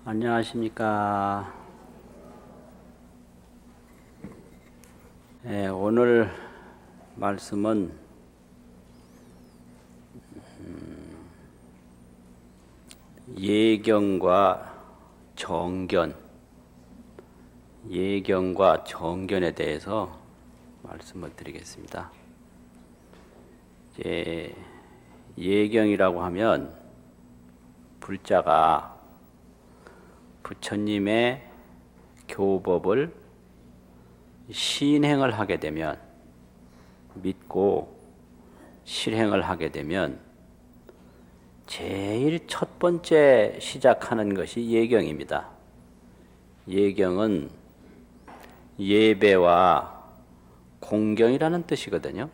안녕하십니까. 오늘 말씀은 예경과 정견에 대해서 말씀을 드리겠습니다. 예경이라고 하면 불자가 부처님의 교법을 신행을 하게 되면, 믿고 실행을 하게 되면 제일 첫 번째 시작하는 것이 예경입니다. 예경은 예배와 공경이라는 뜻이거든요.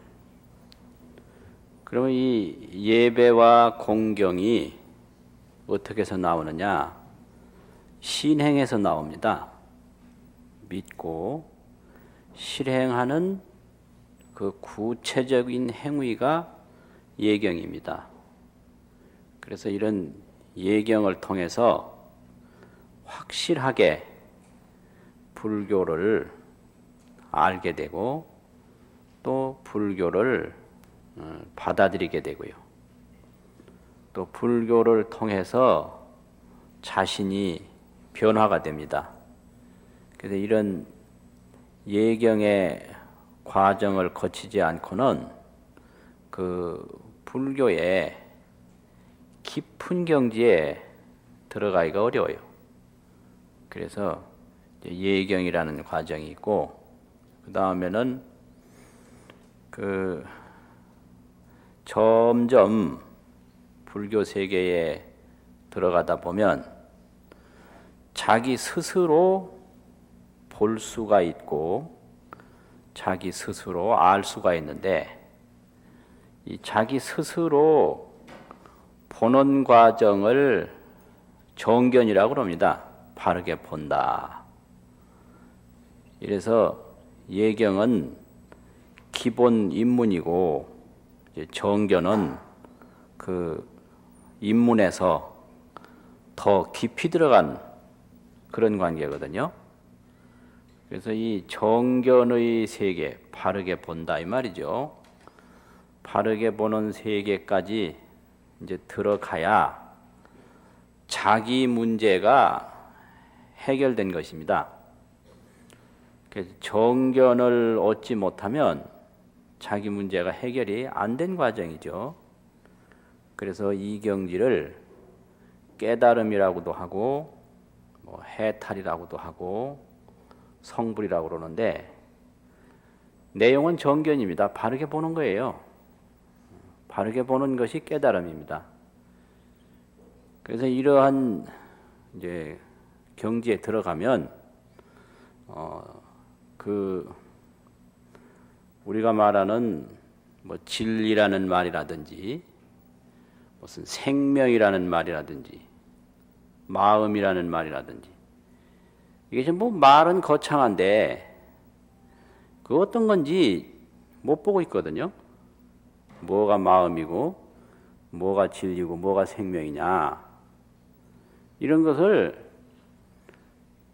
그러면 이 예배와 공경이 어떻게 해서 나오느냐? 신행에서 나옵니다. 믿고 실행하는 그 구체적인 행위가 예경입니다. 그래서 이런 예경을 통해서 확실하게 불교를 알게 되고 또 불교를 받아들이게 되고요. 또 불교를 통해서 자신이 변화가 됩니다. 그래서 이런 예경의 과정을 거치지 않고는 그 불교의 깊은 경지에 들어가기가 어려워요. 그래서 예경이라는 과정이 있고, 그 다음에는 점점 불교 세계에 들어가다 보면 자기 스스로 볼 수가 있고 자기 스스로 알 수가 있는데, 이 자기 스스로 보는 과정을 정견이라고 합니다. 바르게 본다. 이래서 예경은 기본 입문이고 정견은 그 입문에서 더 깊이 들어간 그런 관계거든요. 그래서 이 정견의 세계, 바르게 본다 이 말이죠. 바르게 보는 세계까지 이제 들어가야 자기 문제가 해결된 것입니다. 그래서 정견을 얻지 못하면 자기 문제가 해결이 안 된 과정이죠. 그래서 이 경지를 깨달음이라고도 하고 해탈이라고도 하고 성불이라고 그러는데, 내용은 정견입니다. 바르게 보는 거예요. 바르게 보는 것이 깨달음입니다. 그래서 이러한 이제 경지에 들어가면 우리가 말하는 진리라는 말이라든지 무슨 생명이라는 말이라든지 마음이라는 말이라든지, 이게 전부 말은 거창한데 그 어떤 건지 못 보고 있거든요. 뭐가 마음이고 뭐가 진리고 뭐가 생명이냐, 이런 것을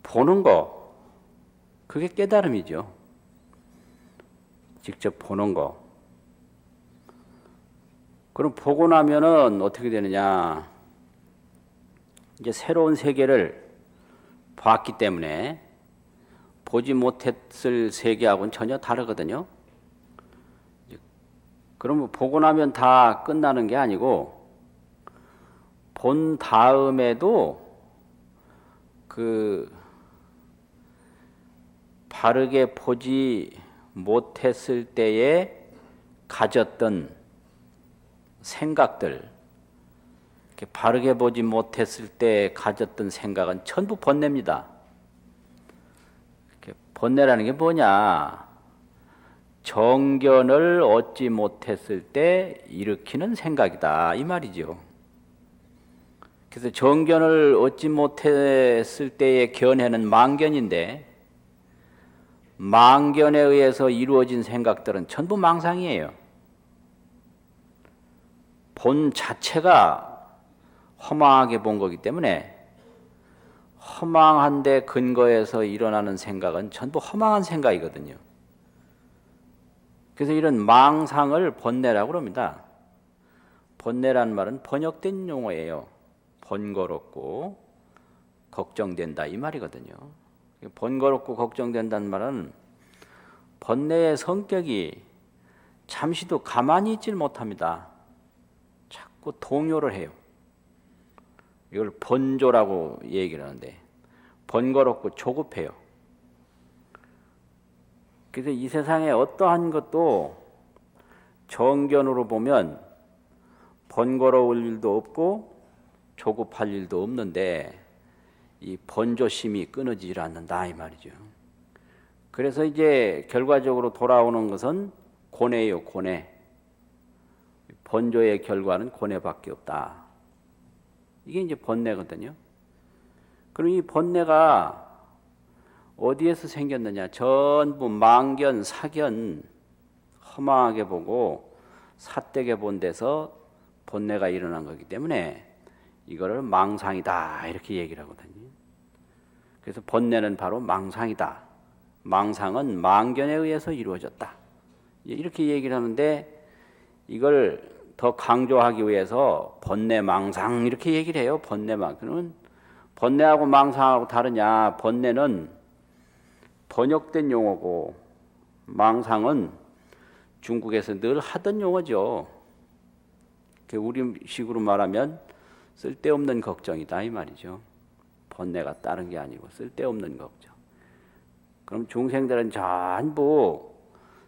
보는 거, 그게 깨달음이죠. 직접 보는 거. 그럼 보고 나면은 어떻게 되느냐? 이제 새로운 세계를 봤기 때문에 보지 못했을 세계하고는 전혀 다르거든요. 그러면 보고 나면 다 끝나는 게 아니고, 본 다음에도 바르게 보지 못했을 때에 가졌던 생각들, 바르게 보지 못했을 때 가졌던 생각은 전부 번뇌입니다. 번뇌라는 게 뭐냐? 정견을 얻지 못했을 때 일으키는 생각이다 이 말이죠. 그래서 정견을 얻지 못했을 때의 견해는 망견인데, 망견에 의해서 이루어진 생각들은 전부 망상이에요. 본 자체가 허망하게 본 거기 때문에 허망한 데 근거해서 일어나는 생각은 전부 허망한 생각이거든요. 그래서 이런 망상을 번뇌라고 합니다. 번뇌란 말은 번역된 용어예요. 번거롭고 걱정된다 이 말이거든요. 번거롭고 걱정된다는 말은 번뇌의 성격이 잠시도 가만히 있질 못합니다. 자꾸 동요를 해요. 이걸 번조라고 얘기를 하는데 번거롭고 조급해요. 그래서 이 세상에 어떠한 것도 정견으로 보면 번거로울 일도 없고 조급할 일도 없는데 이 번조심이 끊어지질 않는다 이 말이죠. 그래서 이제 결과적으로 돌아오는 것은 고뇌예요. 고뇌. 번조의 결과는 고뇌밖에 없다. 이게 이제 번뇌거든요. 그럼 이 번뇌가 어디에서 생겼느냐? 전부 망견, 사견, 허망하게 보고 삿되게 본 데서 번뇌가 일어난 거기 때문에 이거를 망상이다 이렇게 얘기를 하거든요. 그래서 번뇌는 바로 망상이다. 망상은 망견에 의해서 이루어졌다. 이렇게 얘기를 하는데 이걸 더 강조하기 위해서 번뇌 망상 이렇게 얘기를 해요. 번뇌망. 그러면 번뇌하고 망상하고 다르냐? 번뇌는 번역된 용어고 망상은 중국에서 늘 하던 용어죠. 우리식으로 말하면 쓸데없는 걱정이다 이 말이죠. 번뇌가 다른 게 아니고 쓸데없는 걱정. 그럼 중생들은 전부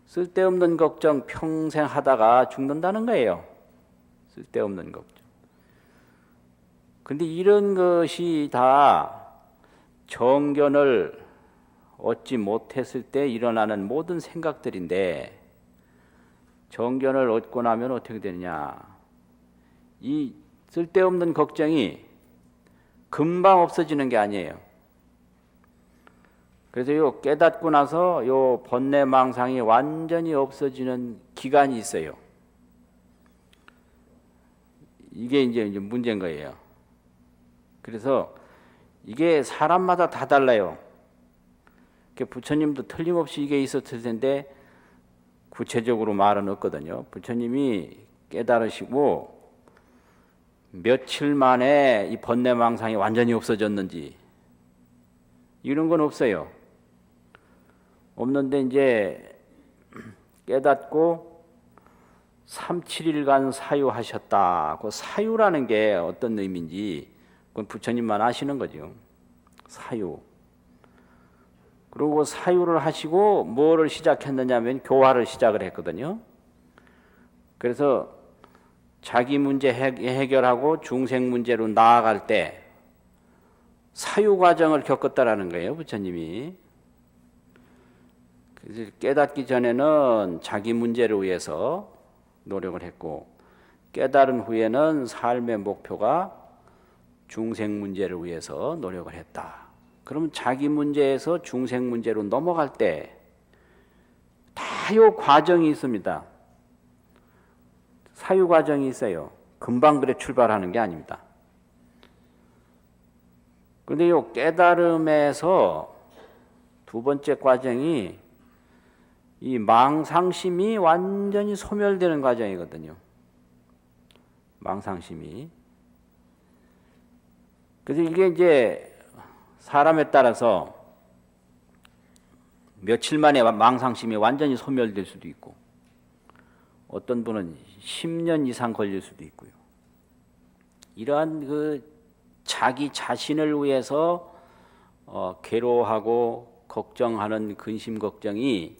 쓸데없는 걱정 평생 하다가 죽는다는 거예요. 쓸데없는 걱정. 근데 이런 것이 다 정견을 얻지 못했을 때 일어나는 모든 생각들인데 정견을 얻고 나면 어떻게 되느냐. 이 쓸데없는 걱정이 금방 없어지는 게 아니에요. 그래서 요 깨닫고 나서 요 번뇌망상이 완전히 없어지는 기간이 있어요. 이게 이제 문제인 거예요. 그래서 이게 사람마다 다 달라요. 부처님도 틀림없이 이게 있었을 텐데 구체적으로 말은 없거든요. 부처님이 깨달으시고 며칠 만에 이 번뇌망상이 완전히 없어졌는지 이런 건 없어요. 없는데 이제 깨닫고 3, 7일간 사유하셨다. 그 사유라는 게 어떤 의미인지 그건 부처님만 아시는 거죠. 사유. 그리고 사유를 하시고 뭐를 시작했느냐면 교화를 시작을 했거든요. 그래서 자기 문제 해결하고 중생 문제로 나아갈 때 사유 과정을 겪었다라는 거예요, 부처님이. 그래서 깨닫기 전에는 자기 문제를 위해서 노력을 했고 깨달은 후에는 삶의 목표가 중생 문제를 위해서 노력을 했다. 그럼 자기 문제에서 중생 문제로 넘어갈 때 다요 과정이 있습니다. 사유 과정이 있어요. 금방 그래 출발하는 게 아닙니다. 그런데 이 깨달음에서 두 번째 과정이 이 망상심이 완전히 소멸되는 과정이거든요. 망상심이. 그래서 이게 이제 사람에 따라서 며칠 만에 망상심이 완전히 소멸될 수도 있고 어떤 분은 10년 이상 걸릴 수도 있고요. 이러한 그 자기 자신을 위해서 괴로워하고 걱정하는 근심 걱정이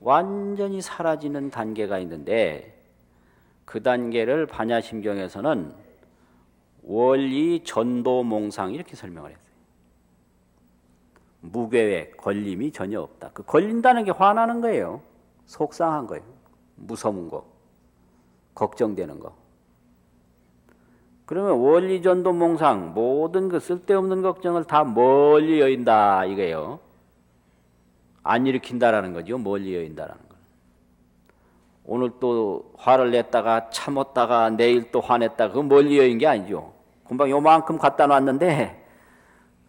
완전히 사라지는 단계가 있는데 그 단계를 반야심경에서는 원리 전도몽상 이렇게 설명을 했어요. 무괴회, 걸림이 전혀 없다. 그 걸린다는 게 화나는 거예요. 속상한 거예요. 무서운 거, 걱정되는 거. 그러면 원리전도몽상 모든 그 쓸데없는 걱정을 다 멀리 여인다 이거예요. 안 일으킨다라는 거죠. 멀리 여인다라는 거. 오늘 또 화를 냈다가 참았다가 내일 또 화냈다가 그 멀리 여인 게 아니죠. 금방 요만큼 갖다 놨는데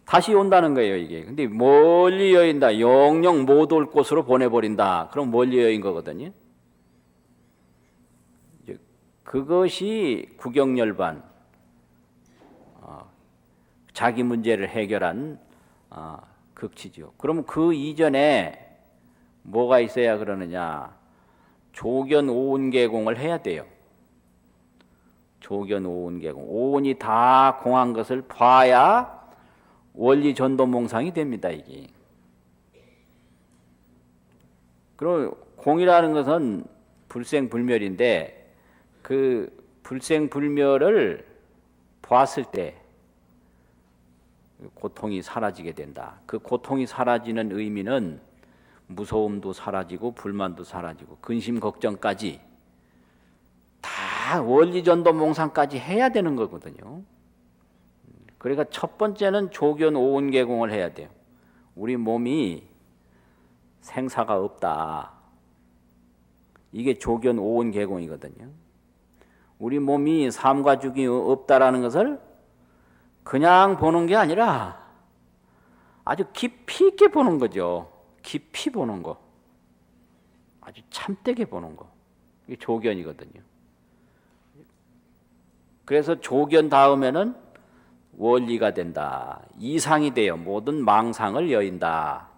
다시 온다는 거예요, 이게. 근데 멀리 여인다. 영영 못 올 곳으로 보내버린다. 그럼 멀리 여인 거거든요. 그것이 구경열반, 자기 문제를 해결한 극치지요. 그럼 그 이전에 뭐가 있어야 그러느냐? 조견 오온계공을 해야 돼요. 조견 오온계공. 오온이 다 공한 것을 봐야 원리 전도몽상이 됩니다, 이게. 그럼 공이라는 것은 불생불멸인데 그 불생불멸을 보았을 때 고통이 사라지게 된다. 그 고통이 사라지는 의미는 무서움도 사라지고 불만도 사라지고 근심 걱정까지 다 원리전도몽상까지 해야 되는 거거든요. 그러니까 첫 번째는 조견 오온계공을 해야 돼요. 우리 몸이 생사가 없다. 이게 조견 오온계공이거든요. 우리 몸이 삶과 죽이 없다라는 것을 그냥 보는 게 아니라 아주 깊이 있게 보는 거죠. 깊이 보는 거. 아주 참되게 보는 거. 이게 조견이거든요. 그래서 조견 다음에는 원리가 된다. 이상이 돼요. 모든 망상을 여인다.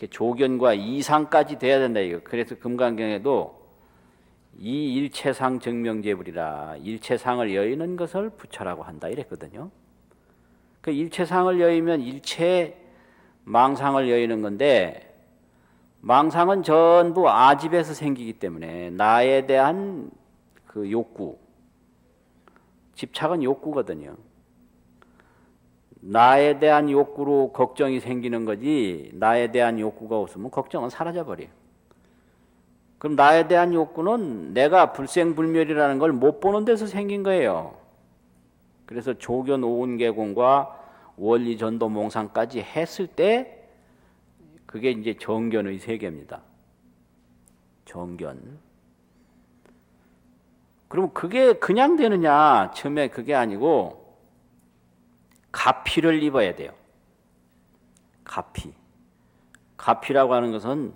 조견과 이상까지 돼야 된다. 이거. 그래서 금강경에도 이 일체상 정명제불이라 일체상을 여의는 것을 부처라고 한다 이랬거든요. 그 일체상을 여의면 일체 망상을 여의는 건데 망상은 전부 아집에서 생기기 때문에 나에 대한 그 욕구, 집착은 욕구거든요. 나에 대한 욕구로 걱정이 생기는 거지 나에 대한 욕구가 없으면 걱정은 사라져버려요. 그럼 나에 대한 욕구는 내가 불생불멸이라는 걸 못 보는 데서 생긴 거예요. 그래서 조견 오온계공과 원리전도몽상까지 했을 때 그게 이제 정견의 세계입니다. 정견. 그럼 그게 그냥 되느냐? 처음에 그게 아니고 가피를 입어야 돼요. 가피. 가피라고 하는 것은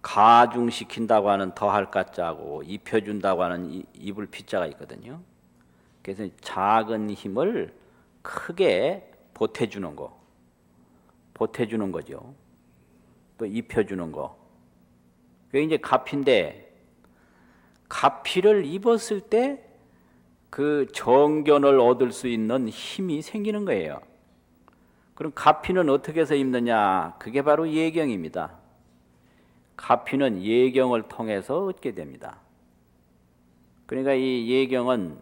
가중시킨다고 하는 더할 가짜고 입혀준다고 하는 입을 피자가 있거든요. 그래서 작은 힘을 크게 보태주는 거. 보태주는 거죠. 또 입혀주는 거. 그게 이제 가피인데 가피를 입었을 때 그 정견을 얻을 수 있는 힘이 생기는 거예요. 그럼 가피는 어떻게 해서 입느냐? 그게 바로 예경입니다. 가피는 예경을 통해서 얻게 됩니다. 그러니까 이 예경은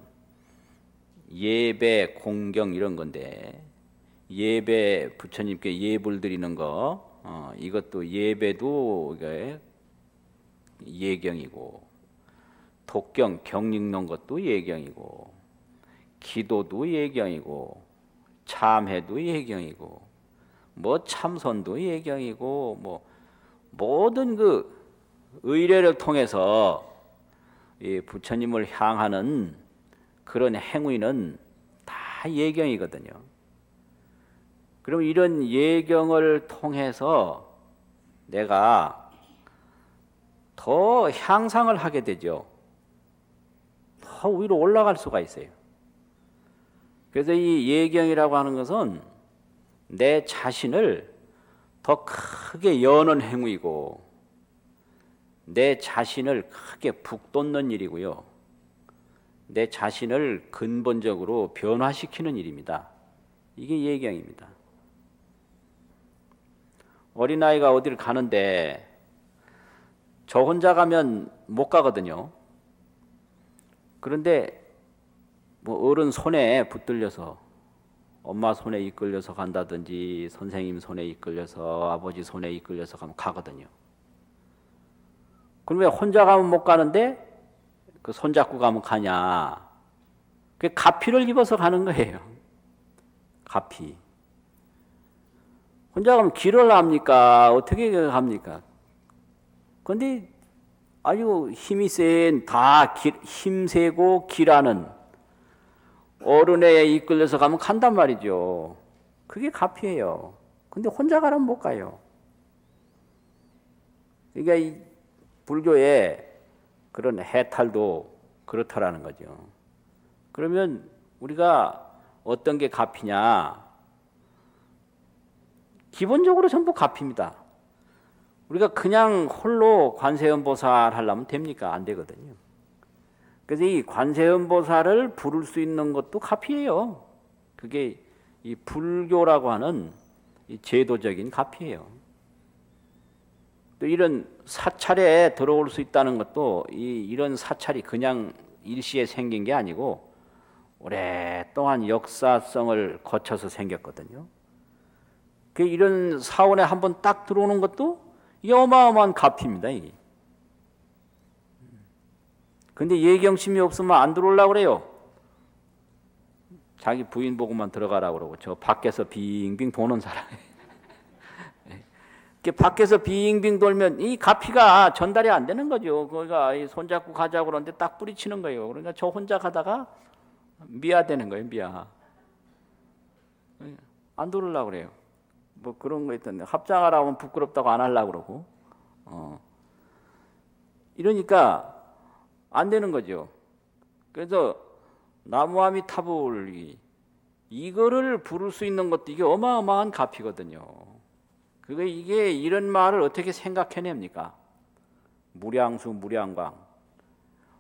예배, 공경 이런 건데 예배 부처님께 예불 드리는 거 이것도 예배도 예경이고 독경, 경 읽는 것도 예경이고 기도도 예경이고 참회도 예경이고 뭐 참선도 예경이고 뭐 모든 그 의례를 통해서 이 부처님을 향하는 그런 행위는 다 예경이거든요. 그럼 이런 예경을 통해서 내가 더 향상을 하게 되죠. 더 위로 올라갈 수가 있어요. 그래서 이 예경이라고 하는 것은 내 자신을 더 크게 여는 행위고 내 자신을 크게 북돋는 일이고요. 내 자신을 근본적으로 변화시키는 일입니다. 이게 예경입니다. 어린아이가 어디를 가는데 저 혼자 가면 못 가거든요. 그런데 뭐 어른 손에 붙들려서 엄마 손에 이끌려서 간다든지 선생님 손에 이끌려서 아버지 손에 이끌려서 가면 가거든요. 그럼 왜 혼자 가면 못 가는데 그 손잡고 가면 가냐? 그게 가피를 입어서 가는 거예요. 가피. 혼자 가면 길을 합니까? 어떻게 갑니까? 그런데 아주 힘이 센 다 힘세고 길하는 어른에 이끌려서 가면 간단 말이죠. 그게 가피예요. 근데 혼자 가라면 못 가요. 그러니까 이 불교의 그런 해탈도 그렇다라는 거죠. 그러면 우리가 어떤 게 가피냐? 기본적으로 전부 가피입니다. 우리가 그냥 홀로 관세음보살 하려면 됩니까? 안 되거든요. 그래서 이 관세음보살을 부를 수 있는 것도 가피예요. 그게 이 불교라고 하는 이 제도적인 가피예요. 또 이런 사찰에 들어올 수 있다는 것도 이런 사찰이 그냥 일시에 생긴 게 아니고 오랫동안 역사성을 거쳐서 생겼거든요. 이런 사원에 한번 딱 들어오는 것도 이 어마어마한 가피입니다. 이게. 근데 예경심이 없으면 안 들어오려고 그래요. 자기 부인 보고만 들어가라고 그러고 저 밖에서 빙빙 도는 사람. 밖에서 빙빙 돌면 이 가피가 전달이 안 되는 거죠. 그러니까 손잡고 가자고 그러는데 딱 뿌리치는 거예요. 그러니까 저 혼자 가다가 미아되는 거예요. 미아. 안 들으려고 그래요. 뭐 그런 거 있던데 합장하라고 하면 부끄럽다고 안 하려고 그러고 이러니까 안 되는 거죠. 그래서 나무아미타불 이거를 부를 수 있는 것도 이게 어마어마한 가피거든요. 이게 이런 말을 어떻게 생각해냅니까? 무량수 무량광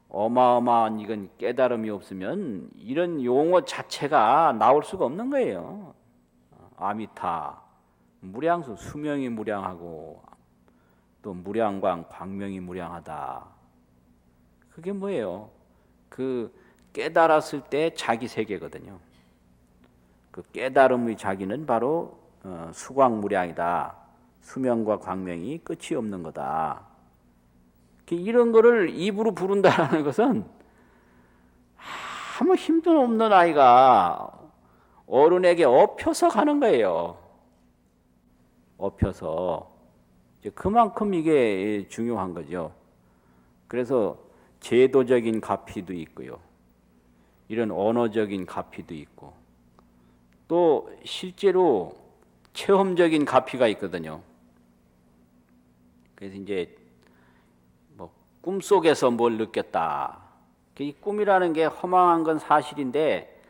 어마어마한 이건 깨달음이 없으면 이런 용어 자체가 나올 수가 없는 거예요. 아미타 무량수 수명이 무량하고 또 무량광 광명이 무량하다. 그게 뭐예요? 그 깨달았을 때 자기 세계거든요. 그 깨달음의 자기는 바로 수광무량이다. 수명과 광명이 끝이 없는 거다. 이런 거를 입으로 부른다는 것은 아무 힘도 없는 아이가 어른에게 업혀서 가는 거예요. 업혀서. 그만큼 이게 중요한 거죠. 그래서 제도적인 가피도 있고요. 이런 언어적인 가피도 있고 또 실제로 체험적인 가피가 있거든요. 그래서 이제 뭐 꿈속에서 뭘 느꼈다. 이 꿈이라는 게 허망한 건 사실인데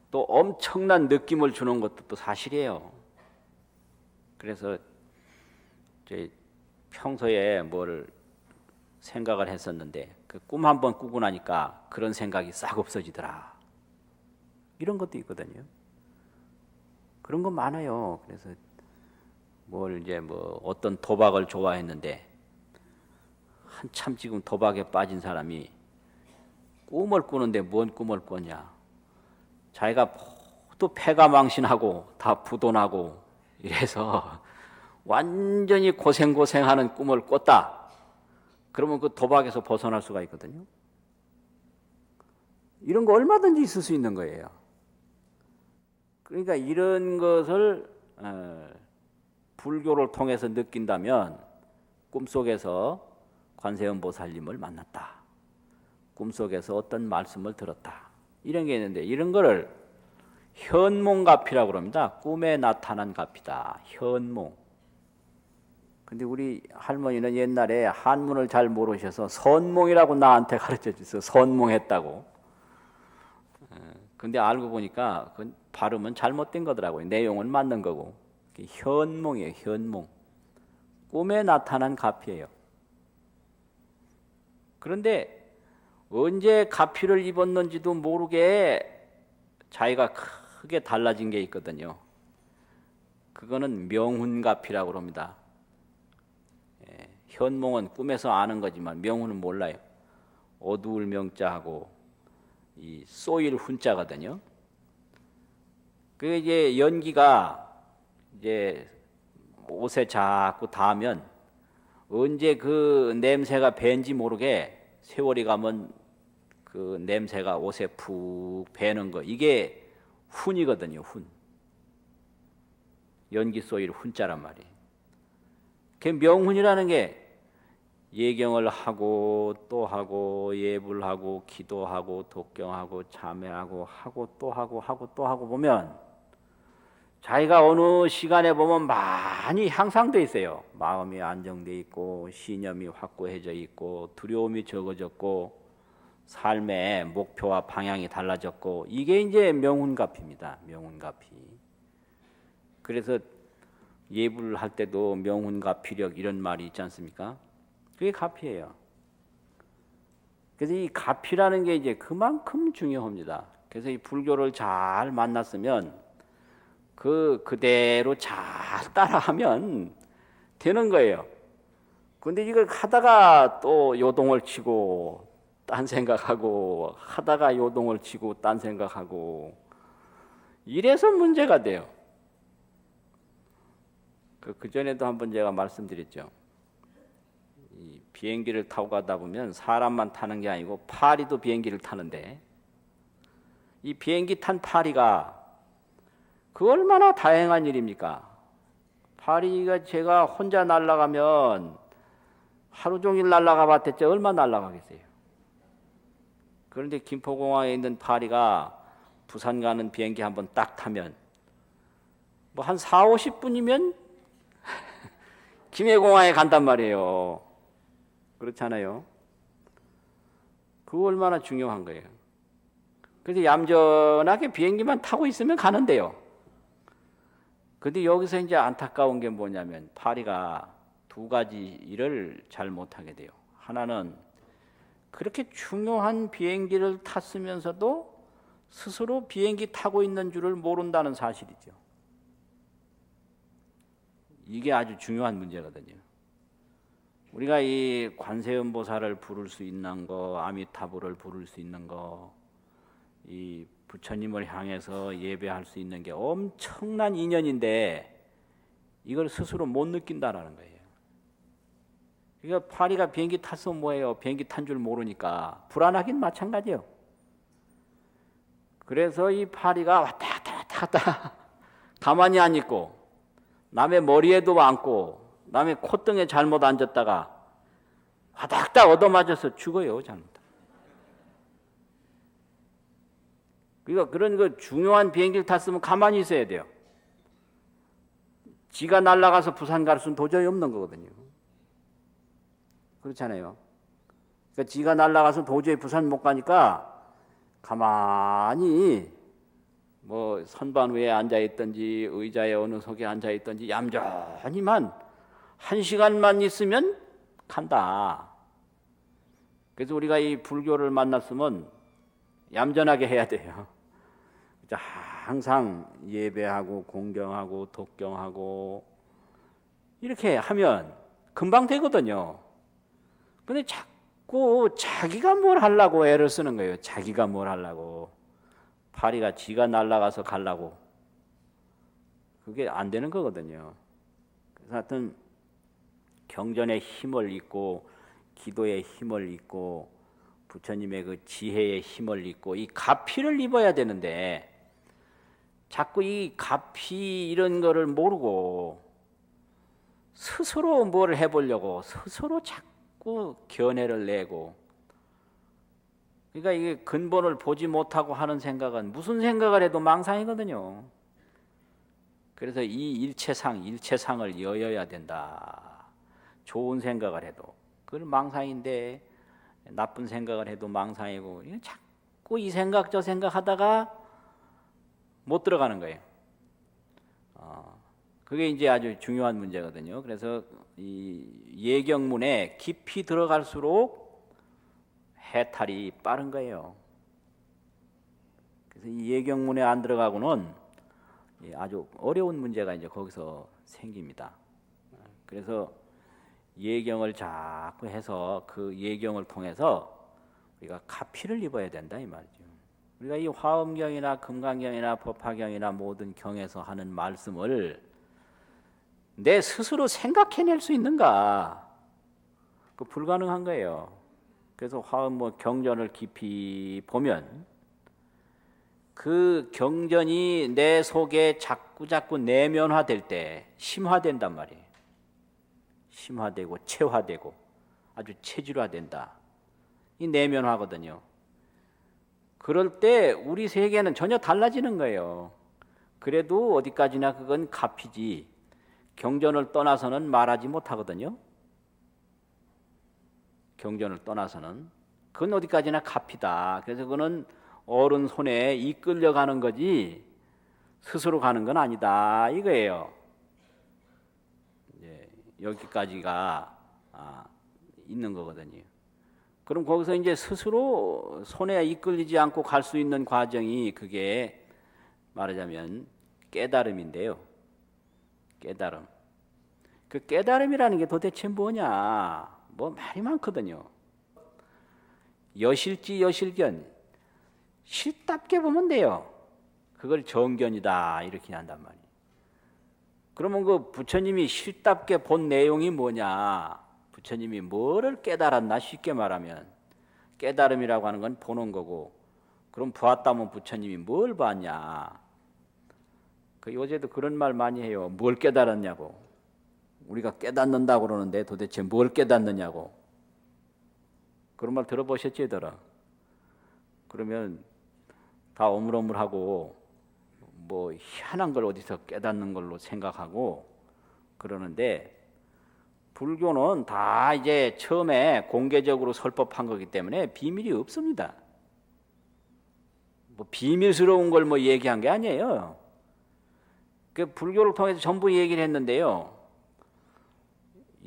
또 엄청난 느낌을 주는 것도 또 사실이에요. 그래서 평소에 뭘 생각을 했었는데 그 꿈 한번 꾸고 나니까 그런 생각이 싹 없어지더라. 이런 것도 있거든요. 그런 거 많아요. 그래서 어떤 도박을 좋아했는데 한참 지금 도박에 빠진 사람이 꿈을 꾸는데 뭔 꿈을 꾸냐. 자기가 또 패가 망신하고 다 부도나고 이래서 완전히 고생하는 꿈을 꿨다. 그러면 그 도박에서 벗어날 수가 있거든요. 이런 거 얼마든지 있을 수 있는 거예요. 그러니까 이런 것을 불교를 통해서 느낀다면 꿈속에서 관세음보살님을 만났다. 꿈속에서 어떤 말씀을 들었다. 이런 게 있는데 이런 거를 현몽가피라고 합니다. 꿈에 나타난 가피다. 현몽. 근데 우리 할머니는 옛날에 한문을 잘 모르셔서 선몽이라고 나한테 가르쳐 주셨어요. 선몽했다고. 근데 알고 보니까 그 발음은 잘못된 거더라고요. 내용은 맞는 거고. 현몽이에요. 현몽. 꿈에 나타난 가피예요. 그런데 언제 가피를 입었는지도 모르게 자기가 크게 달라진 게 있거든요. 그거는 명훈가피라고 합니다. 현몽은 꿈에서 아는 거지만 명훈은 몰라요. 어두울 명자하고 이 쏘일 훈자거든요. 그 이제 연기가 이제 옷에 자꾸 닿으면 언제 그 냄새가 밴지 모르게 세월이 가면 그 냄새가 옷에 푹 배는 거 이게 훈이거든요. 훈. 연기 쏘일 훈자란 말이에요. 그 명훈이라는 게 예경을 하고 또 하고 예불 하고 기도하고 독경하고 참회하고 하고 또 하고 또 하고 보면 자기가 어느 시간에 보면 많이 향상돼 있어요. 마음이 안정돼 있고 신념이 확고해져 있고 두려움이 적어졌고 삶의 목표와 방향이 달라졌고 이게 이제 명훈갑입니다. 명훈갑이. 그래서 예불 할 때도 명훈갑피력 이런 말이 있지 않습니까? 그게 가피예요. 그래서 이 가피라는 게 이제 그만큼 중요합니다. 그래서 이 불교를 잘 만났으면 그대로 잘 따라하면 되는 거예요. 근데 이걸 하다가 또 요동을 치고 딴 생각하고 하다가 요동을 치고 딴 생각하고 이래서 문제가 돼요. 그 전에도 한번 제가 말씀드렸죠. 이 비행기를 타고 가다 보면 사람만 타는 게 아니고 파리도 비행기를 타는데 이 비행기 탄 파리가 그 얼마나 다행한 일입니까? 파리가 제가 혼자 날아가면 하루 종일 날아가 봤댔지 얼마나 날아가겠어요. 그런데 김포공항에 있는 파리가 부산 가는 비행기 한번 딱 타면 뭐 한 4, 50분이면 김해공항에 간단 말이에요. 그렇잖아요. 그거 얼마나 중요한 거예요. 그래서 얌전하게 비행기만 타고 있으면 가는데요. 근데 여기서 이제 안타까운 게 뭐냐면 파리가 두 가지 일을 잘 못하게 돼요. 하나는 그렇게 중요한 비행기를 탔으면서도 스스로 비행기 타고 있는 줄을 모른다는 사실이죠. 이게 아주 중요한 문제거든요. 우리가 이 관세음보살을 부를 수 있는 거, 아미타불을 부를 수 있는 거, 이 부처님을 향해서 예배할 수 있는 게 엄청난 인연인데 이걸 스스로 못 느낀다라는 거예요. 그러니까 파리가 비행기 탔어 뭐예요? 비행기 탄 줄 모르니까 불안하긴 마찬가지예요. 그래서 이 파리가 왔다 갔다 가만히 안 있고 남의 머리에도 앉고 남의 콧등에 잘못 앉았다가 화닥닥 얻어맞아서 죽어요. 잘못. 그러니까 그런 거 중요한 비행기를 탔으면 가만히 있어야 돼요. 지가 날아가서 부산 갈 수는 도저히 없는 거거든요. 그렇잖아요. 그러니까 지가 날아가서 도저히 부산 못 가니까 가만히 뭐 선반 위에 앉아 있든지 의자에 어느 속에 앉아 있든지 얌전히만 1시간만 있으면 간다. 그래서 우리가 이 불교를 만났으면 얌전하게 해야 돼요. 항상 예배하고 공경하고 독경하고 이렇게 하면 금방 되거든요. 근데 자꾸 자기가 뭘 하려고 애를 쓰는 거예요. 자기가 뭘 하려고. 파리가 지가 날아가서 가려고. 그게 안 되는 거거든요. 그래서 하여튼 경전의 힘을 잊고 기도의 힘을 잊고 부처님의 그 지혜의 힘을 입고 이 가피를 입어야 되는데 자꾸 이 가피 이런 거를 모르고 스스로 뭘 해보려고 스스로 자꾸 견해를 내고 그러니까 이게 근본을 보지 못하고 하는 생각은 무슨 생각을 해도 망상이거든요. 그래서 이 일체상을 여여야 된다. 좋은 생각을 해도 그건 망상인데 나쁜 생각을 해도 망상이고 자꾸 이 생각 저 생각 하다가 못 들어가는 거예요. 그게 이제 아주 중요한 문제거든요. 그래서 이 예경문에 깊이 들어갈수록 해탈이 빠른 거예요. 그래서 이 예경문에 안 들어가고는 아주 어려운 문제가 이제 거기서 생깁니다. 그래서 예경을 자꾸 해서 그 예경을 통해서 우리가 가피를 입어야 된다 이 말이죠. 우리가 이 화엄경이나 금강경이나 법화경이나 모든 경에서 하는 말씀을 내 스스로 생각해낼 수 있는가? 그 불가능한 거예요. 그래서 화엄 경전을 깊이 보면 그 경전이 내 속에 자꾸 내면화될 때 심화된단 말이에요. 심화되고 체화되고 아주 체질화된다. 이 내면화거든요. 그럴 때 우리 세계는 전혀 달라지는 거예요. 그래도 어디까지나 그건 값이지 경전을 떠나서는 말하지 못하거든요. 경전을 떠나서는 그건 어디까지나 값이다. 그래서 그거는 어른 손에 이끌려가는 거지 스스로 가는 건 아니다 이거예요. 여기까지가 있는 거거든요. 그럼 거기서 이제 스스로 손에 이끌리지 않고 갈 수 있는 과정이 그게 말하자면 깨달음인데요. 깨달음. 그 깨달음이라는 게 도대체 뭐냐? 뭐 말이 많거든요. 여실지 여실견. 실답게 보면 돼요. 그걸 정견이다 이렇게 한단 말이에요. 그러면 그 부처님이 실답게 본 내용이 뭐냐? 부처님이 뭐를 깨달았나? 쉽게 말하면 깨달음이라고 하는 건 보는 거고, 그럼 보았다면 부처님이 뭘 봤냐? 그 요새도 그런 말 많이 해요. 뭘 깨달았냐고. 우리가 깨닫는다고 그러는데 도대체 뭘 깨닫느냐고. 그런 말 들어보셨지, 더러? 그러면 다 오물오물하고 뭐 희한한 걸 어디서 깨닫는 걸로 생각하고 그러는데, 불교는 다 이제 처음에 공개적으로 설법한 거기 때문에 비밀이 없습니다. 뭐 비밀스러운 걸 뭐 얘기한 게 아니에요. 그 불교를 통해서 전부 얘기를 했는데요.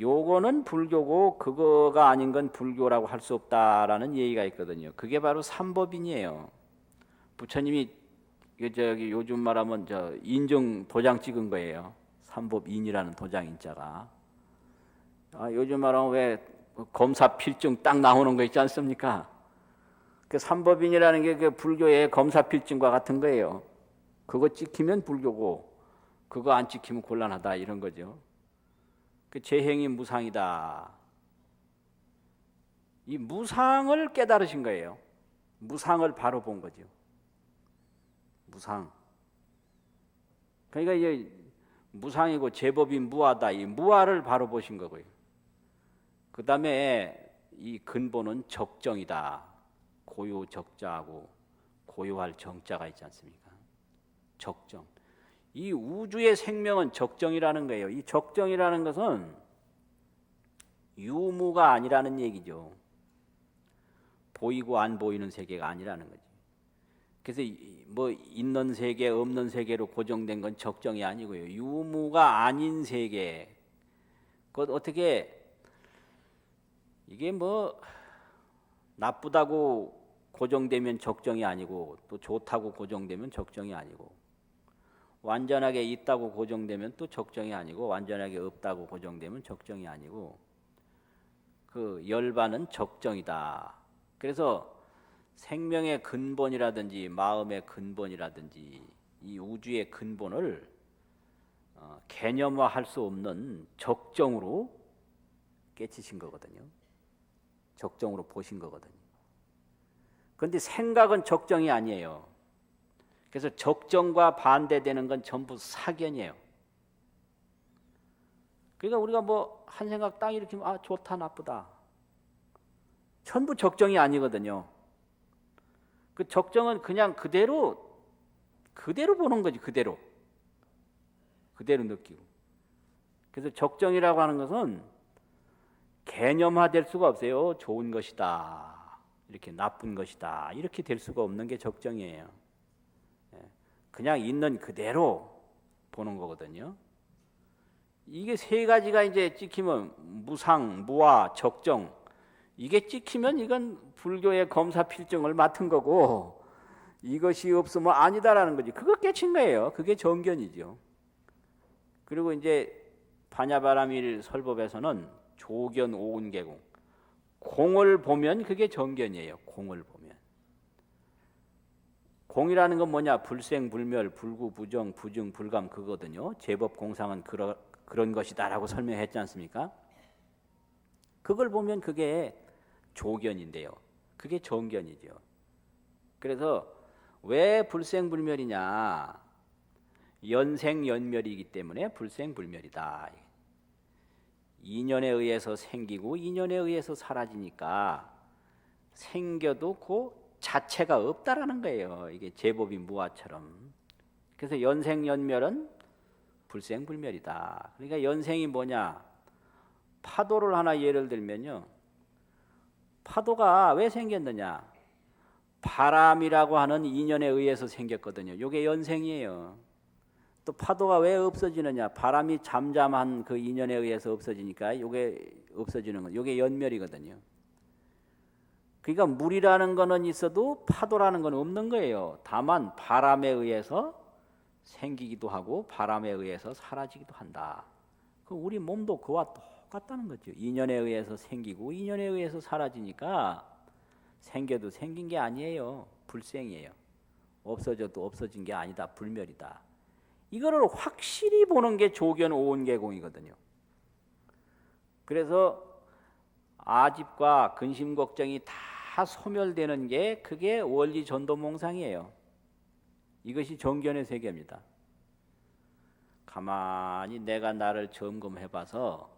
요거는 불교고 그거가 아닌 건 불교라고 할 수 없다라는 얘기가 있거든요. 그게 바로 삼법인이에요. 부처님이 저기 요즘 말하면 저 인증 도장 찍은 거예요. 삼법인이라는 도장인자가. 요즘 말하면 왜 검사 필증 딱 나오는 거 있지 않습니까? 그 삼법인이라는 게 그 불교의 검사 필증과 같은 거예요. 그거 찍히면 불교고 그거 안 찍히면 곤란하다 이런 거죠. 그 재행이 무상이다. 이 무상을 깨달으신 거예요. 무상을 바로 본 거죠. 무상. 그러니까 이제 무상이고 제법이 무아다. 이 무아를 바로 보신 거고요. 그 다음에 이 근본은 적정이다. 고요 적자하고 고요할 정자가 있지 않습니까? 적정. 이 우주의 생명은 적정이라는 거예요. 이 적정이라는 것은 유무가 아니라는 얘기죠. 보이고 안 보이는 세계가 아니라는 거지. 그래서 뭐 있는 세계, 없는 세계로 고정된 건 적정이 아니고요. 유무가 아닌 세계. 그것 어떻게 이게 뭐 나쁘다고 고정되면 적정이 아니고 또 좋다고 고정되면 적정이 아니고 완전하게 있다고 고정되면 또 적정이 아니고 완전하게 없다고 고정되면 적정이 아니고 그 열반은 적정이다. 그래서 생명의 근본이라든지 마음의 근본이라든지 이 우주의 근본을 개념화할 수 없는 적정으로 깨치신 거거든요. 적정으로 보신 거거든요. 그런데 생각은 적정이 아니에요. 그래서 적정과 반대되는 건 전부 사견이에요. 그러니까 우리가 뭐 한 생각 딱 일으키면 좋다 나쁘다. 전부 적정이 아니거든요. 그 적정은 그냥 그대로 보는 거지. 그대로 느끼고. 그래서 적정이라고 하는 것은 개념화될 수가 없어요. 좋은 것이다. 이렇게 나쁜 것이다. 이렇게 될 수가 없는 게 적정이에요. 그냥 있는 그대로 보는 거거든요. 이게 세 가지가 이제 찍히면 무상, 무아, 적정. 이게 찍히면 이건 불교의 검사 필증을 맡은 거고 이것이 없으면 아니다라는 거지. 그거 깨친 거예요. 그게 정견이죠. 그리고 이제 반야바라밀 설법에서는 조견 오운계공. 공을 보면 그게 정견이에요. 공을 보면. 공이라는 건 뭐냐? 불생불멸, 불구부정, 부증, 불감 그거거든요. 제법 공상은 그런 것이다라고 설명했지 않습니까? 그걸 보면 그게 조견인데요. 그게 정견이죠. 그래서 왜 불생불멸이냐? 연생연멸이기 때문에 불생불멸이다. 인연에 의해서 생기고 인연에 의해서 사라지니까 생겨도 그 자체가 없다라는 거예요. 이게 제법이 무아처럼. 그래서 연생연멸은 불생불멸이다. 그러니까 연생이 뭐냐? 파도를 하나 예를 들면요. 파도가 왜 생겼느냐? 바람이라고 하는 인연에 의해서 생겼거든요. 이게 연생이에요. 또 파도가 왜 없어지느냐? 바람이 잠잠한 그 인연에 의해서 없어지니까 이게 없어지는 거. 이게 연멸이거든요. 그러니까 물이라는 거는 있어도 파도라는 건 없는 거예요. 다만 바람에 의해서 생기기도 하고 바람에 의해서 사라지기도 한다. 그 우리 몸도 그와 똑같다는 거죠. 인연에 의해서 생기고 인연에 의해서 사라지니까 생겨도 생긴 게 아니에요. 불생이에요. 없어져도 없어진 게 아니다. 불멸이다. 이거를 확실히 보는 게 조견 오온계공이거든요. 그래서 아집과 근심 걱정이 다 소멸되는 게 그게 원리 전도몽상이에요. 이것이 정견의 세계입니다. 가만히 내가 나를 점검해봐서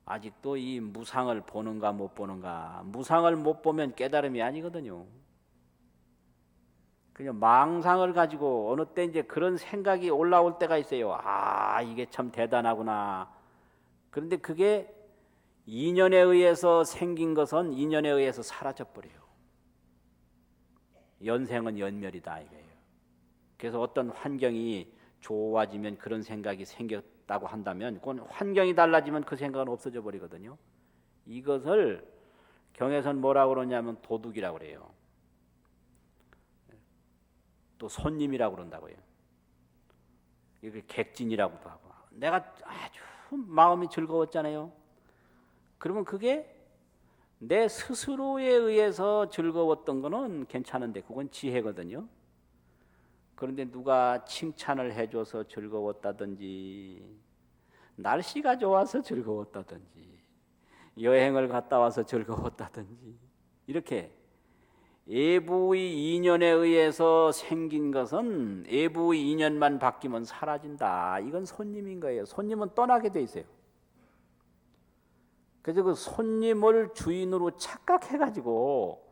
아직도 이 무상을 보는가 못 보는가. 무상을 못 보면 깨달음이 아니거든요. 그냥 망상을 가지고 어느 때 이제 그런 생각이 올라올 때가 있어요. 아, 이게 참 대단하구나. 그런데 그게 인연에 의해서 생긴 것은 인연에 의해서 사라져 버려요. 연생은 연멸이다 이거예요. 그래서 어떤 환경이 좋아지면 그런 생각이 생겼다고 한다면 그건 환경이 달라지면 그 생각은 없어져 버리거든요. 이것을 경에서는 뭐라고 그러냐면 도둑이라고 그래요. 또 손님이라고 그런다고요. 이게 객진이라고도 하고. 내가 아주 마음이 즐거웠잖아요. 그러면 그게 내 스스로에 의해서 즐거웠던 거는 괜찮은데 그건 지혜거든요. 그런데 누가 칭찬을 해줘서 즐거웠다든지 날씨가 좋아서 즐거웠다든지 여행을 갔다 와서 즐거웠다든지 이렇게 외부의 인연에 의해서 생긴 것은 외부의 인연만 바뀌면 사라진다. 이건 손님인 거예요. 손님은 떠나게 돼 있어요. 그래서 그 손님을 주인으로 착각해가지고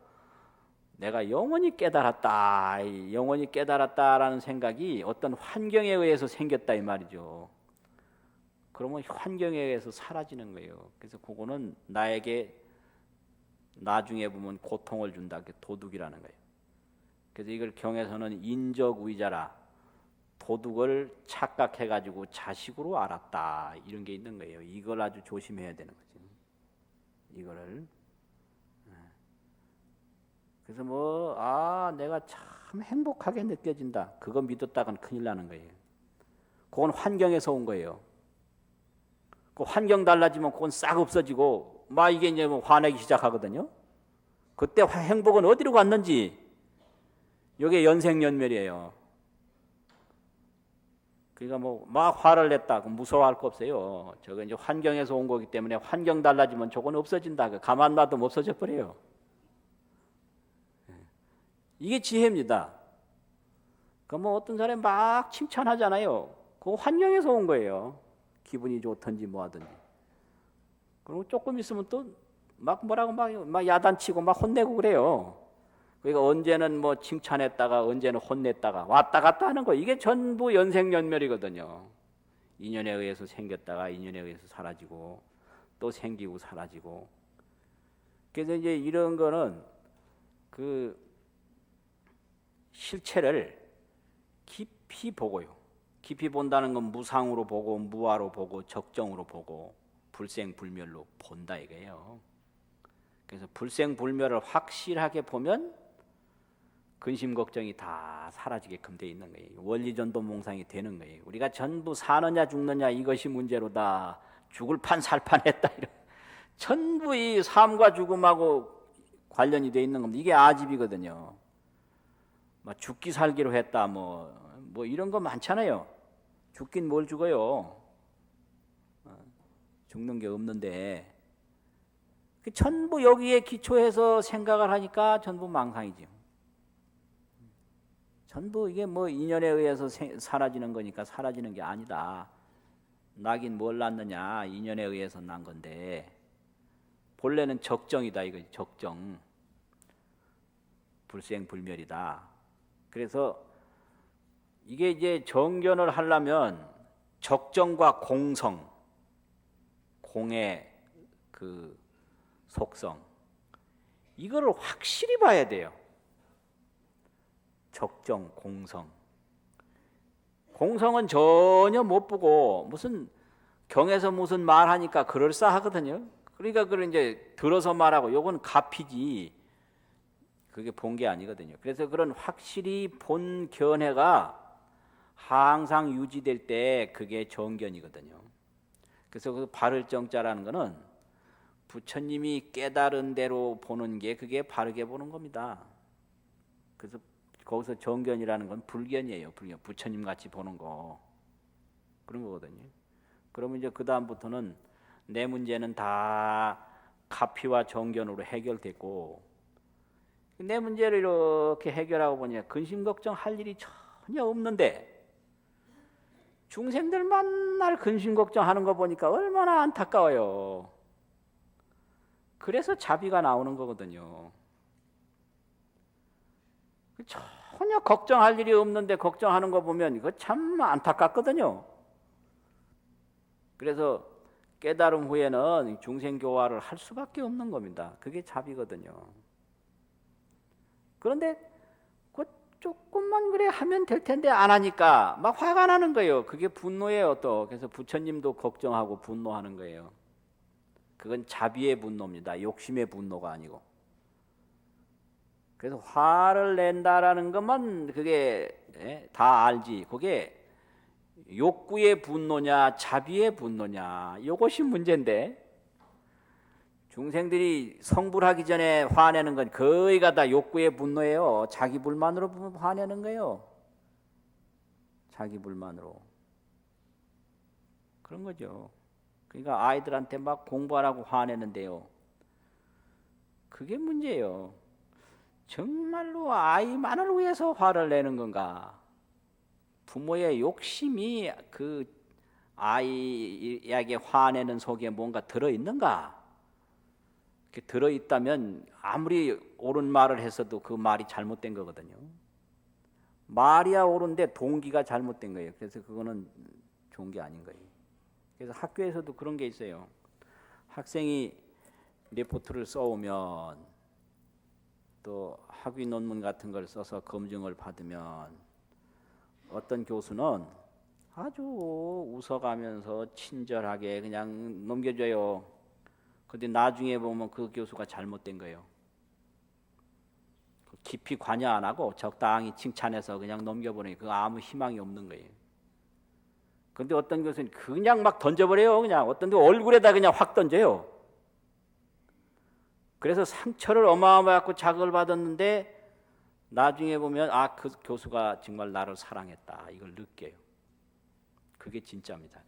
내가 영원히 깨달았다, 영원히 깨달았다라는 생각이 어떤 환경에 의해서 생겼다 이 말이죠. 그러면 환경에 의해서 사라지는 거예요. 그래서 그거는 나에게 나중에 보면 고통을 준다. 그게 도둑이라는 거예요. 그래서 이걸 경에서는 인적의자라 도둑을 착각해가지고 자식으로 알았다 이런 게 있는 거예요. 이걸 아주 조심해야 되는 거죠. 이거를. 그래서 내가 참 행복하게 느껴진다. 그거 믿었다간 큰일 나는 거예요. 그건 환경에서 온 거예요. 그 환경 달라지면 그건 싹 없어지고 막 이게 이제 화내기 시작하거든요. 그때 행복은 어디로 갔는지 이게 연생연멸이에요. 그러니까 막 화를 냈다. 무서워할 거 없어요. 저거 이제 환경에서 온 거기 때문에 환경 달라지면 저건 없어진다. 가만 놔두면 없어져 버려요. 이게 지혜입니다. 어떤 사람이 막 칭찬하잖아요. 그거 환경에서 온 거예요. 기분이 좋든지 뭐하든지. 그리고 조금 있으면 또 막 야단치고 막 혼내고 그래요. 그러니까 언제는 칭찬했다가 언제는 혼냈다가 왔다 갔다 하는 거. 이게 전부 연생연멸이거든요. 인연에 의해서 생겼다가 인연에 의해서 사라지고 또 생기고 사라지고. 그래서 이제 이런 거는 그 실체를 깊이 보고요. 깊이 본다는 건 무상으로 보고 무아로 보고 적정으로 보고 불생불멸로 본다 이거예요. 그래서 불생불멸을 확실하게 보면 근심 걱정이 다 사라지게끔 돼 있는 거예요. 원리전도몽상이 되는 거예요. 우리가 전부 사느냐 죽느냐 이것이 문제로다. 죽을 판 살 판했다 이런. 전부 이 삶과 죽음하고 관련이 돼 있는 겁니다. 이게 아집이거든요. 죽기 살기로 했다 이런 거 많잖아요. 죽긴 뭘 죽어요. 죽는 게 없는데 전부 여기에 기초해서 생각을 하니까 전부 망상이죠. 전부 이게 인연에 의해서 사라지는 거니까 사라지는 게 아니다. 나긴 뭘 낳느냐? 인연에 의해서 난 건데 본래는 적정이다 이거 적정. 불생불멸이다. 그래서 이게 이제 정견을 하려면 적정과 공성, 공의 그 속성 이거를 확실히 봐야 돼요. 적정, 공성. 공성은 전혀 못 보고 무슨 경에서 무슨 말하니까 그럴싸하거든요. 그러니까 그걸 이제 들어서 말하고 요건 가피지 그게 본 게 아니거든요. 그래서 그런 확실히 본 견해가 항상 유지될 때 그게 정견이거든요. 그래서 그 바를 정자라는 거는 부처님이 깨달은 대로 보는 게 그게 바르게 보는 겁니다. 그래서 거기서 정견이라는 건 불견이에요. 불견. 부처님 같이 보는 거. 그런 거거든요. 그러면 이제 그 다음부터는 내 문제는 다 가피와 정견으로 해결됐고 내 문제를 이렇게 해결하고 보니까 근심 걱정할 일이 전혀 없는데 중생들 만날 근심 걱정하는 거 보니까 얼마나 안타까워요. 그래서 자비가 나오는 거거든요. 전혀 걱정할 일이 없는데 걱정하는 거 보면 이거 참 안타깝거든요. 그래서 깨달음 후에는 중생교화를 할 수밖에 없는 겁니다. 그게 자비거든요. 그런데 그 조금만 그래 하면 될 텐데 안 하니까 막 화가 나는 거예요. 그게 분노예요 또. 그래서 부처님도 걱정하고 분노하는 거예요. 그건 자비의 분노입니다. 욕심의 분노가 아니고. 그래서 화를 낸다라는 것만 그게 다 알지. 그게 욕구의 분노냐 자비의 분노냐 이것이 문제인데 중생들이 성불하기 전에 화내는 건 거의가 다 욕구의 분노예요. 자기 불만으로 화내는 거예요. 자기 불만으로. 그런 거죠. 그러니까 아이들한테 막 공부하라고 화내는데요. 그게 문제예요. 정말로 아이만을 위해서 화를 내는 건가? 부모의 욕심이 그 아이에게 화내는 속에 뭔가 들어있는가? 들어있다면 아무리 옳은 말을 했어도 그 말이 잘못된 거거든요. 말이야 옳은데 동기가 잘못된 거예요. 그래서 그거는 좋은 게 아닌 거예요. 그래서 학교에서도 그런 게 있어요. 학생이 레포트를 써오면 또 학위 논문 같은 걸 써서 검증을 받으면 어떤 교수는 아주 웃어가면서 친절하게 그냥 넘겨줘요. 근데 나중에 보면 그 교수가 잘못된 거예요. 깊이 관여 안 하고 적당히 칭찬해서 그냥 넘겨보내니 그 아무 희망이 없는 거예요. 근데 어떤 교수는 그냥 막 던져버려요. 그냥 어떤 데 얼굴에다 그냥 확 던져요. 그래서 상처를 어마어마하고 자극을 받았는데 나중에 보면 아, 그 교수가 정말 나를 사랑했다. 이걸 느껴요. 그게 진짜입니다.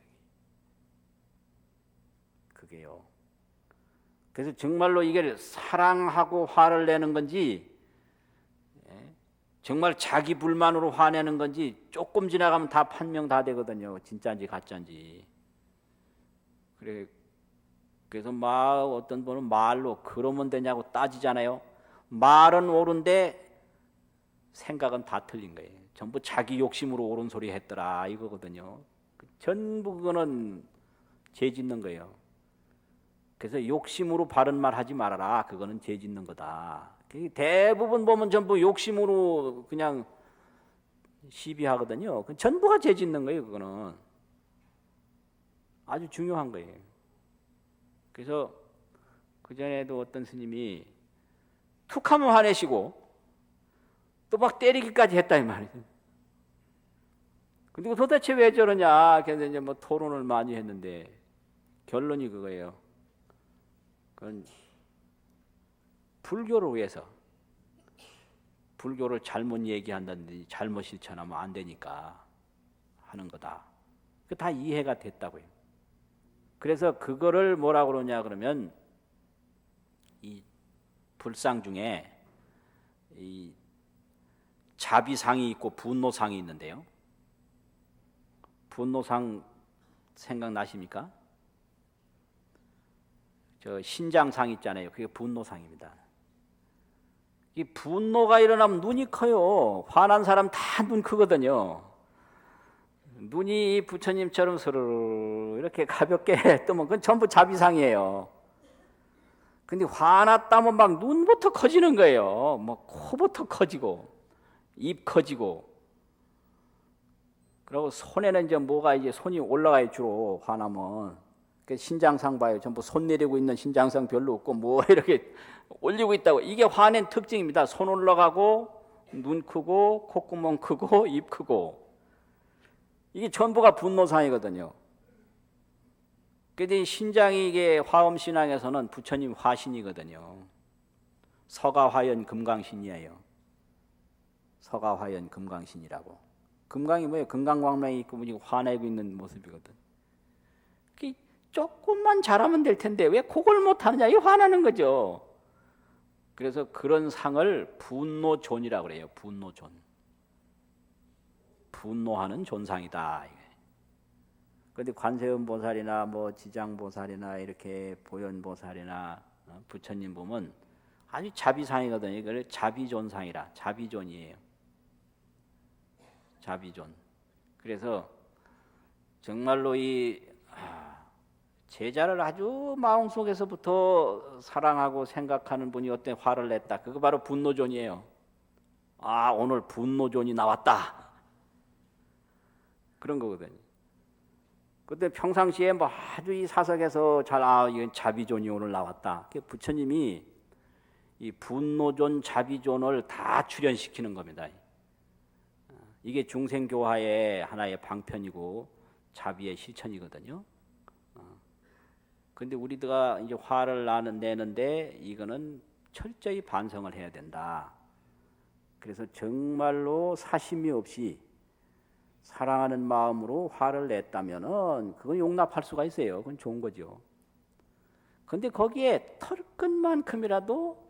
그게요. 그래서 정말로 이게 사랑하고 화를 내는 건지 정말 자기 불만으로 화내는 건지 조금 지나가면 다 판명 다 되거든요. 진짜인지 가짜인지. 그래서 막 어떤 분은 말로 그러면 되냐고 따지잖아요. 말은 옳은데 생각은 다 틀린 거예요. 전부 자기 욕심으로 옳은 소리 했더라 이거거든요. 전부 그거는 죄 짓는 거예요. 그래서 욕심으로 바른 말 하지 말아라. 그거는 죄 짓는 거다. 대부분 보면 전부 욕심으로 그냥 시비하거든요. 전부가 죄 짓는 거예요. 그거는 아주 중요한 거예요. 그래서 그전에도 어떤 스님이 툭하면 화내시고 또 막 때리기까지 했다 이 말이에요. 근데 도대체 왜 저러냐? 그래서 이제 뭐 토론을 많이 했는데 결론이 그거예요. 그건 불교를 위해서 불교를 잘못 얘기한다든지 잘못 실천하면 안 되니까 하는 거다. 그 다 이해가 됐다고요. 그래서 그거를 뭐라 그러냐 그러면 이 불상 중에 이 자비상이 있고 분노상이 있는데요. 분노상 생각나십니까? 저 신장상 있잖아요. 그게 분노상입니다. 이 분노가 일어나면 눈이 커요. 화난 사람 다 눈 크거든요. 눈이 부처님처럼 스르르 이렇게 가볍게 뜨면 그건 전부 자비상이에요. 근데 화났다면 막 눈부터 커지는 거예요. 뭐 코부터 커지고 입 커지고. 그리고 손에는 이제 뭐가 이제 손이 올라가요. 주로 화나면. 그 신장상 봐요. 전부 손 내리고 있는 신장상 별로 없고 뭐 이렇게 올리고 있다고. 이게 화낸 특징입니다. 손 올라가고 눈 크고 콧구멍 크고 입 크고. 이게 전부가 분노상이거든요. 근데 신장이 이게 화엄신앙에서는 부처님 화신이거든요. 서가화연 금강신이에요. 서가화연 금강신이라고. 금강이 뭐예요? 금강광명이 있고 화내고 있는 모습이거든. 조금만 잘하면 될 텐데 왜 그걸 못하느냐 이 화나는 거죠. 그래서 그런 상을 분노존이라고 그래요. 분노존. 분노하는 존상이다. 그런데 관세음보살이나 뭐 지장보살이나 이렇게 보현보살이나 부처님 보면 아주 자비상이거든요. 이걸 자비존상이라. 자비존이에요. 자비존. 그래서 정말로 이 제자를 아주 마음속에서부터 사랑하고 생각하는 분이 어떤 화를 냈다. 그거 바로 분노존이에요. 아, 오늘 분노존이 나왔다. 그런 거거든요. 그때 평상시에 뭐 아주 이 사석에서 이건 자비존이 오늘 나왔다. 부처님이 이 분노존, 자비존을 다 출현시키는 겁니다. 이게 중생교화의 하나의 방편이고 자비의 실천이거든요. 근데 우리가 이제 화를 내는데 이거는 철저히 반성을 해야 된다. 그래서 정말로 사심이 없이 사랑하는 마음으로 화를 냈다면은 그건 용납할 수가 있어요. 그건 좋은 거죠. 근데 거기에 털끝만큼이라도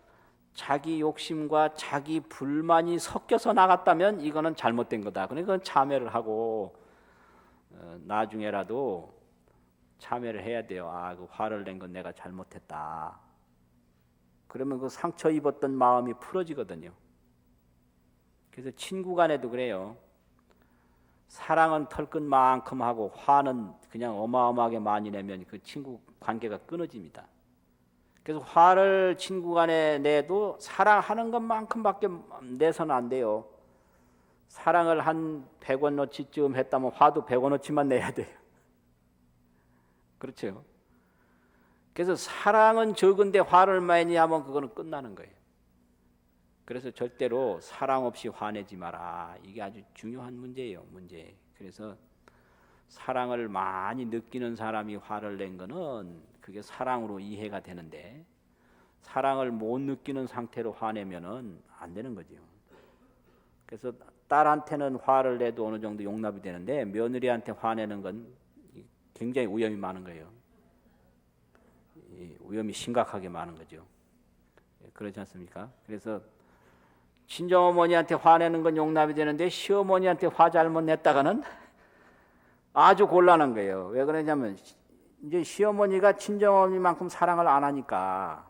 자기 욕심과 자기 불만이 섞여서 나갔다면 이거는 잘못된 거다. 그러니까 그건 참회를 하고 나중에라도 참회를 해야 돼요. 아, 그 화를 낸 건 내가 잘못했다. 그러면 그 상처 입었던 마음이 풀어지거든요. 그래서 친구 간에도 그래요. 사랑은 털끝만큼 하고 화는 그냥 어마어마하게 많이 내면 그 친구 관계가 끊어집니다. 그래서 화를 친구 간에 내도 사랑하는 것만큼밖에 내서는 안 돼요. 사랑을 한 100원어치쯤 했다면 화도 100원어치만 내야 돼요. 그렇죠. 그래서 사랑은 적은데 화를 많이 하면 그거는 끝나는 거예요. 그래서 절대로 사랑 없이 화내지 마라. 이게 아주 중요한 문제예요. 문제. 그래서 사랑을 많이 느끼는 사람이 화를 낸 거는 그게 사랑으로 이해가 되는데 사랑을 못 느끼는 상태로 화내면은 안 되는 거죠. 그래서 딸한테는 화를 내도 어느 정도 용납이 되는데 며느리한테 화내는 건 굉장히 위험이 많은 거예요. 위험이 심각하게 많은 거죠. 그렇지 않습니까? 그래서 친정어머니한테 화내는 건 용납이 되는데 시어머니한테 화 잘못 냈다가는 아주 곤란한 거예요. 왜 그러냐면 이제 시어머니가 친정어머니만큼 사랑을 안 하니까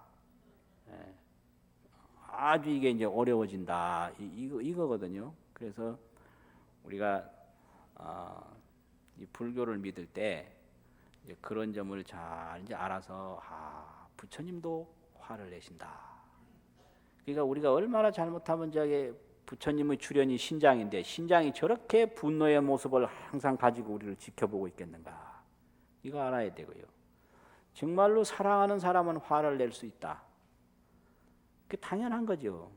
아주 이게 이제 어려워진다. 이거거든요. 그래서 우리가 이 불교를 믿을 때 이제 그런 점을 잘 이제 알아서 부처님도 화를 내신다. 그러니까 우리가 얼마나 잘못하면 저게 부처님의 출현이 신장인데 신장이 저렇게 분노의 모습을 항상 가지고 우리를 지켜보고 있겠는가. 이거 알아야 되고요. 정말로 사랑하는 사람은 화를 낼 수 있다. 그게 당연한 거죠.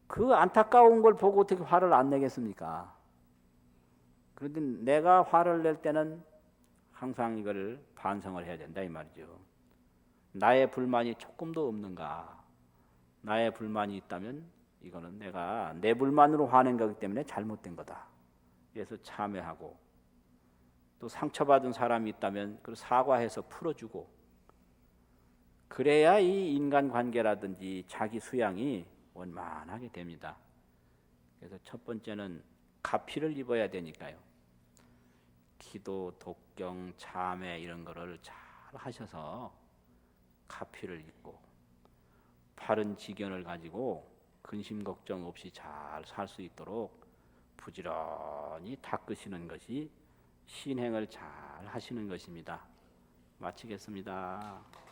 그 안타까운 걸 보고 어떻게 화를 안 내겠습니까? 그런데 내가 화를 낼 때는 항상 이걸 반성을 해야 된다 이 말이죠. 나의 불만이 조금도 없는가? 나의 불만이 있다면 이거는 내가 내 불만으로 화낸 거기 때문에 잘못된 거다. 그래서 참회하고 또 상처받은 사람이 있다면 그걸 사과해서 풀어주고 그래야 이 인간관계라든지 자기 수양이 원만하게 됩니다. 그래서 첫 번째는 가피를 입어야 되니까요. 기도, 독경, 참회 이런 거를 잘 하셔서 가피를 입고 바른 지견을 가지고 근심 걱정 없이 잘 살 수 있도록 부지런히 닦으시는 것이 신행을 잘 하시는 것입니다. 마치겠습니다.